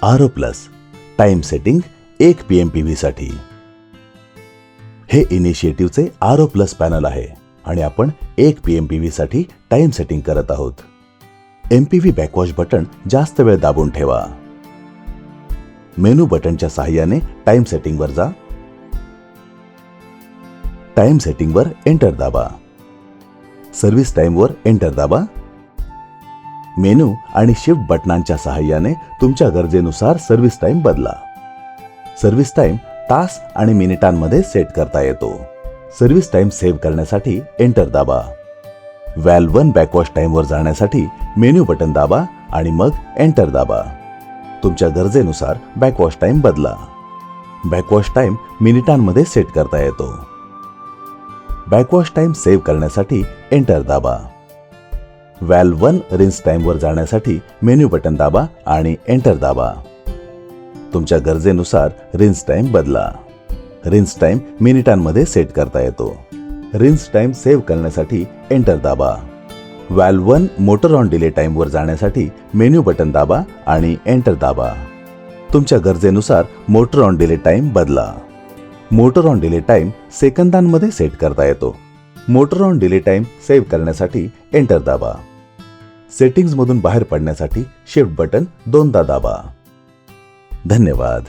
आरो plus time setting 1 PMPV साठी. हे इनिशिएटिव्हचे आरो plus panel आहे आणि आपण 1 PMPV साठी टाइम सेटिंग करत आहोत. MPV बॅकवॉश बटन जास्त वेळ दाबून ठेवा. मेनू बटनच्या सहाय्याने टाइम सेटिंग वर जा. टाइम सेटिंग वर एंटर दाबा. सर्व्हिस टाइम वर एंटर दाबा. मेनू आणि शिफ्ट बटनांच्या सहाय्याने तुमच्या गरजेनुसार सर्व्हिस टाइम बदला. सर्व्हिस टाइम तास आणि मिनिटांमध्ये सेट करता येतो. सर्व्हिस टाइम सेव्ह करण्यासाठी एंटर दाबा. व्हॅल्व 1 बॅकवॉश टाइम वर जाण्यासाठी मेनू बटन दाबा आणि मग एंटर दाबा. तुमच्या गरजेनुसार बॅकवॉश टाइम बदला. बॅकवॉश टाइम मिनिटांमध्ये सेट करता येतो. बॅकवॉश टाइम सेव्ह करण्यासाठी एंटर दाबा. व्हॅल्व 1 रिन्स टाइम वर जाण्यासाठी मेनू बटन दाबा आणि एंटर दाबा. तुमच्या गरजेनुसार रिन्स टाइम बदला. रिन्स टाइम मिनिटांमध्ये सेट करता येतो. रिन्स टाइम सेव्ह करण्यासाठी एंटर दाबा. व्हॅल्व 1 मोटर ऑन डिले टाइम वर जाण्यासाठी मेनू बटन दाबा आणि एंटर दाबा. तुमच्या गरजेनुसार मोटर ऑन डिले टाइम बदला. मोटर ऑन डिले टाइम सेकंदांमध्ये सेट करता येतो. Motor on delay time save करण्यासाठी एंटर दाबा. सेटिंग्ज मधून बाहेर पडण्यासाठी शिफ्ट बटन 2दा दाबा. धन्यवाद.